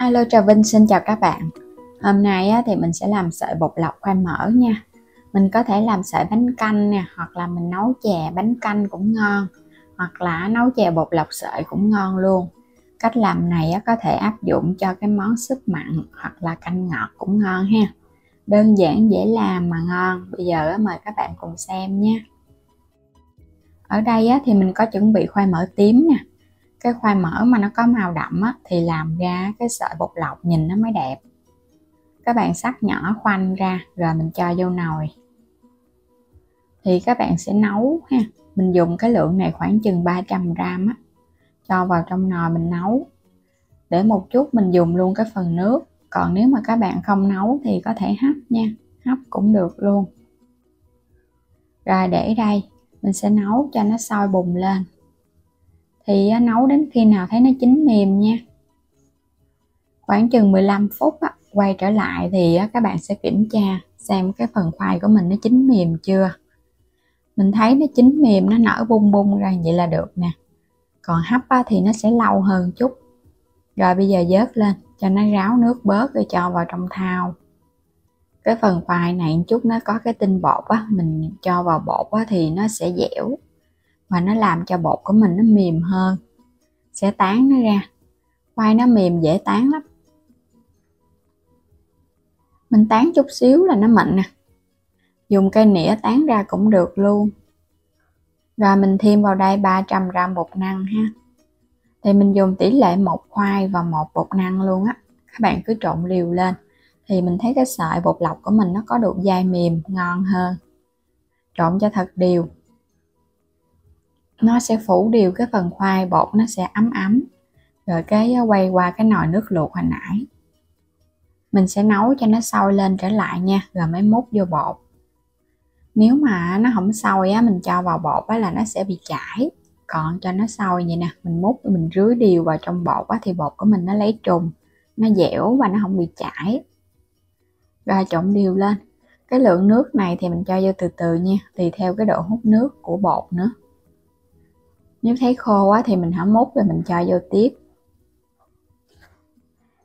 Hello, Trà Vinh xin chào các bạn. Hôm nay thì mình sẽ làm sợi bột lọc khoai mỡ nha. Mình có thể làm sợi bánh canh nè, hoặc là mình nấu chè bánh canh cũng ngon, hoặc là nấu chè bột lọc sợi cũng ngon luôn. Cách làm này có thể áp dụng cho cái món súp mặn hoặc là canh ngọt cũng ngon ha. Đơn giản dễ làm mà ngon. Bây giờ mời các bạn cùng xem nha. Ở đây thì mình có chuẩn bị khoai mỡ tím nè. Cái khoai mỡ mà nó có màu đậm thì làm ra cái sợi bột lọc nhìn nó mới đẹp. Các bạn xắt nhỏ khoanh ra rồi mình cho vô nồi. Thì các bạn sẽ nấu ha. Mình dùng cái lượng này khoảng chừng 300g cho vào trong nồi mình nấu. Để một chút mình dùng luôn cái phần nước. Còn nếu mà các bạn không nấu thì có thể hấp nha. Hấp cũng được luôn. Rồi để đây mình sẽ nấu cho nó sôi bùng lên. Thì nấu đến khi nào thấy nó chín mềm nha. Khoảng chừng 15 phút quay trở lại thì các bạn sẽ kiểm tra xem cái phần khoai của mình nó chín mềm chưa. Mình thấy nó chín mềm, nó nở bung bung ra vậy là được nè. Còn hấp thì nó sẽ lâu hơn chút. Rồi bây giờ vớt lên cho nó ráo nước bớt rồi cho vào trong thau. Cái phần khoai này chút nó có cái tinh bột mình cho vào bột thì nó sẽ dẻo và nó làm cho bột của mình nó mềm hơn, sẽ tán nó ra. Khoai nó mềm dễ tán lắm. Mình tán chút xíu là nó mịn nè. Dùng cây nĩa tán ra cũng được luôn. Rồi mình thêm vào đây 300g bột năng ha. Thì mình dùng tỷ lệ 1 khoai và 1 bột năng luôn á. Các bạn cứ trộn đều lên. Thì mình thấy cái sợi bột lọc của mình nó có độ dai mềm ngon hơn. Trộn cho thật đều. Nó sẽ phủ đều cái phần khoai, bột nó sẽ ấm ấm. Rồi cái quay qua cái nồi nước luộc hồi nãy. Mình sẽ nấu cho nó sôi lên trở lại nha, rồi mới múc vô bột. Nếu mà nó không sôi mình cho vào bột là nó sẽ bị chảy. Còn cho nó sôi vậy nè, mình múc mình rưới đều vào trong bột thì bột của mình nó lấy trùng, nó dẻo và nó không bị chảy. Rồi trộn đều lên. Cái lượng nước này thì mình cho vô từ từ nha, tùy theo cái độ hút nước của bột nữa. Nếu thấy khô thì mình hãy múc rồi mình cho vô tiếp.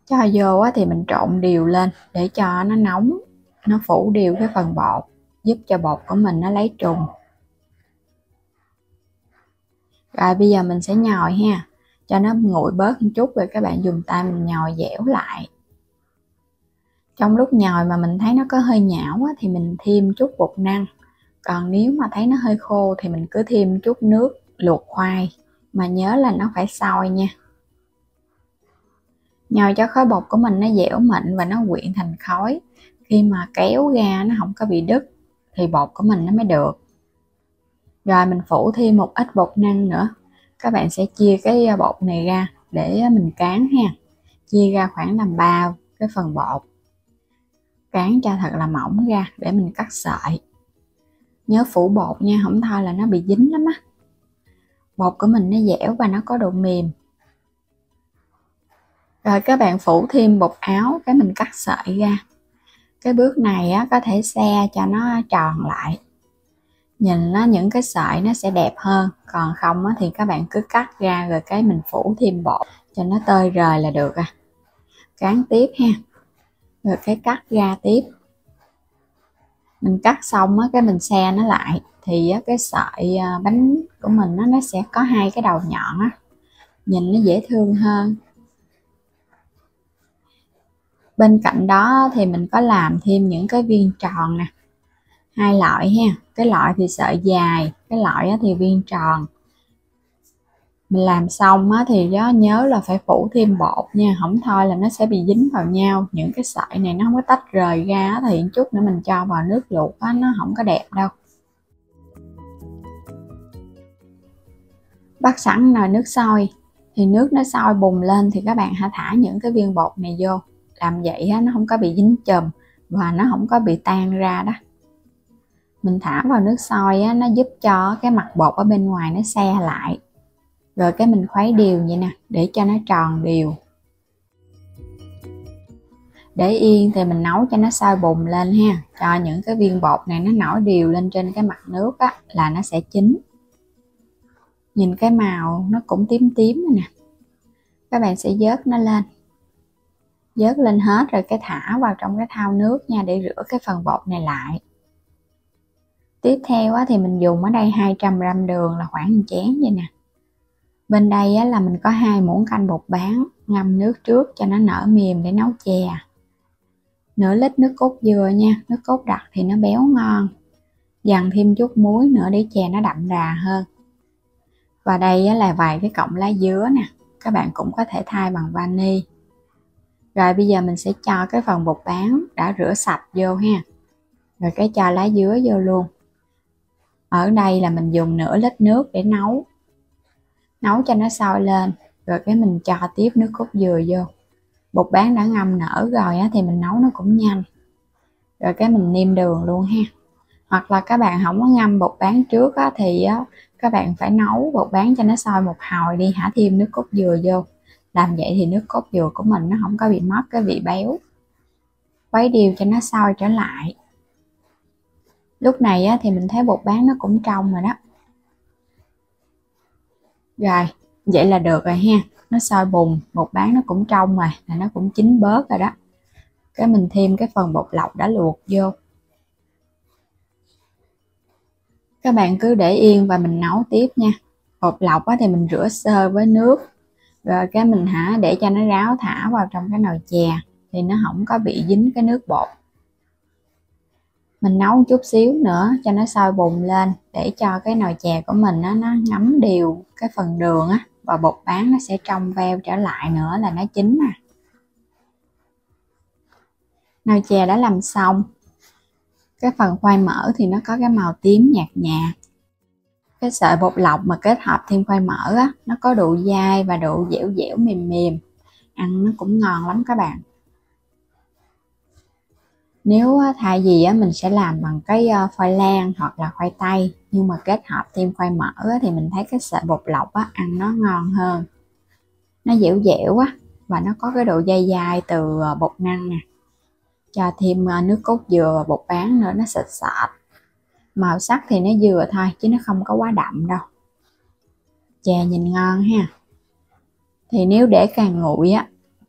Cho vô thì mình trộn đều lên để cho nó nóng, nó phủ đều cái phần bột, giúp cho bột của mình nó lấy trùng. Rồi bây giờ mình sẽ nhồi ha, cho nó nguội bớt một chút rồi các bạn dùng tay mình nhồi dẻo lại. Trong lúc nhồi mà mình thấy nó có hơi nhão thì mình thêm chút bột năng. Còn nếu mà thấy nó hơi khô thì mình cứ thêm chút nước luộc khoai, mà nhớ là nó phải sôi nha. Nhồi cho khối bột của mình nó dẻo mịn và nó quyện thành khối. Khi mà kéo ra nó không có bị đứt thì bột của mình nó mới được. Rồi mình phủ thêm một ít bột năng nữa. Các bạn sẽ chia cái bột này ra để mình cán ha. Chia ra khoảng làm 3 cái phần bột. Cán cho thật là mỏng ra để mình cắt sợi. Nhớ phủ bột nha, không thôi là nó bị dính lắm á. Bột của mình nó dẻo và nó có độ mềm. Rồi các bạn phủ thêm bột áo cái mình cắt sợi ra. Cái bước này có thể xe cho nó tròn lại. Nhìn những cái sợi nó sẽ đẹp hơn. Còn không thì các bạn cứ cắt ra rồi cái mình phủ thêm bột cho nó tơi rời là được Cán tiếp ha. Rồi cái cắt ra tiếp. Mình cắt xong cái mình xe nó lại. Thì cái sợi bánh của mình nó sẽ có 2 cái đầu nhọn nhìn nó dễ thương hơn. Bên cạnh đó thì mình có làm thêm những cái viên tròn nè. 2 loại ha. Cái loại thì sợi dài, cái loại thì viên tròn. Mình làm xong thì nhớ là phải phủ thêm bột nha, không thôi là nó sẽ bị dính vào nhau. Những cái sợi này nó không có tách rời ra thì chút nữa mình cho vào nước luộc nó không có đẹp đâu. Bắt sẵn nồi nước sôi thì nước nó sôi bùng lên thì các bạn hãy thả những cái viên bột này vô. Làm vậy nó không có bị dính chùm và nó không có bị tan ra đó. Mình thả vào nước sôi nó giúp cho cái mặt bột ở bên ngoài nó se lại. Rồi cái mình khuấy đều vậy nè, để cho nó tròn đều. Để yên thì mình nấu cho nó sôi bùng lên ha. Cho những cái viên bột này nó nổi đều lên trên cái mặt nước là nó sẽ chín. Nhìn cái màu nó cũng tím tím nè. Các bạn sẽ vớt nó lên. Vớt lên hết rồi cái thả vào trong cái thau nước nha, để rửa cái phần bột này lại. Tiếp theo thì mình dùng ở đây 200g đường là khoảng 1 chén vậy nè. Bên đây là mình có 2 muỗng canh bột bán, ngâm nước trước cho nó nở mềm để nấu chè. Nửa lít nước cốt dừa nha, nước cốt đặc thì nó béo ngon. Dằn thêm chút muối nữa để chè nó đậm đà hơn. Và đây là vài cái cọng lá dứa nè, các bạn cũng có thể thay bằng vani. Rồi bây giờ mình sẽ cho cái phần bột bán đã rửa sạch vô ha. Rồi cái cho lá dứa vô luôn. Ở đây là mình dùng nửa lít nước để nấu cho nó sôi lên, rồi cái mình cho tiếp nước cốt dừa vô. Bột bán đã ngâm nở rồi thì mình nấu nó cũng nhanh. Rồi cái mình nêm đường luôn ha. Hoặc là các bạn không có ngâm bột bán trước thì các bạn phải nấu bột bán cho nó sôi một hồi đi, hả thêm nước cốt dừa vô. Làm vậy thì nước cốt dừa của mình nó không có bị mất cái vị béo. Khuấy đều cho nó sôi trở lại. Lúc này thì mình thấy bột bán nó cũng trong rồi đó. Rồi, vậy là được rồi ha. Nó sôi bùng, bột bán nó cũng trong rồi, là nó cũng chín bớt rồi đó. Cái mình thêm cái phần bột lọc đã luộc vô. Các bạn cứ để yên và mình nấu tiếp nha. Bột lọc thì mình rửa sơ với nước. Rồi cái mình để cho nó ráo thả vào trong cái nồi chè thì nó không có bị dính cái nước bột. Mình nấu chút xíu nữa cho nó sôi bùng lên để cho cái nồi chè của mình nó ngấm đều cái phần đường và bột bán nó sẽ trong veo trở lại nữa là nó chín nè. Nồi chè đã làm xong. Cái phần khoai mỡ thì nó có cái màu tím nhạt nhạt. Cái sợi bột lọc mà kết hợp thêm khoai mỡ nó có độ dai và độ dẻo dẻo mềm mềm. Ăn nó cũng ngon lắm các bạn. Nếu thay vì mình sẽ làm bằng cái khoai lang hoặc là khoai tây, nhưng mà kết hợp thêm khoai mỡ thì mình thấy cái sợi bột lọc ăn nó ngon hơn. Nó dẻo dẻo và nó có cái độ dai dai từ bột năng nè. Cho thêm nước cốt dừa và bột bán nữa, nó sệt sệt. Màu sắc thì nó vừa thôi chứ nó không có quá đậm đâu. Chè nhìn ngon ha. Thì nếu để càng nguội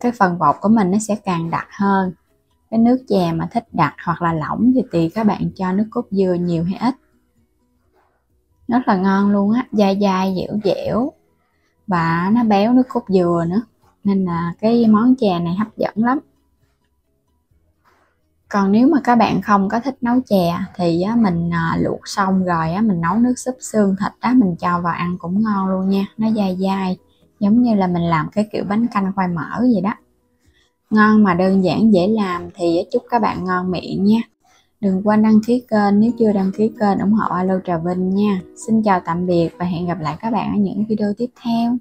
cái phần bột của mình nó sẽ càng đặc hơn. Cái nước chè mà thích đặc hoặc là lỏng thì tùy các bạn cho nước cốt dừa nhiều hay ít. Rất là ngon luôn dai dai dẻo dẻo và nó béo nước cốt dừa nữa, nên là cái món chè này hấp dẫn lắm. Còn nếu mà các bạn không có thích nấu chè thì mình luộc xong rồi mình nấu nước súp xương thịt mình cho vào ăn cũng ngon luôn nha. Nó dai dai giống như là mình làm cái kiểu bánh canh khoai mỡ vậy đó. Ngon mà đơn giản dễ làm thì chúc các bạn ngon miệng nha. Đừng quên đăng ký kênh nếu chưa đăng ký kênh, ủng hộ Alo Trà Vinh nha. Xin chào tạm biệt và hẹn gặp lại các bạn ở những video tiếp theo.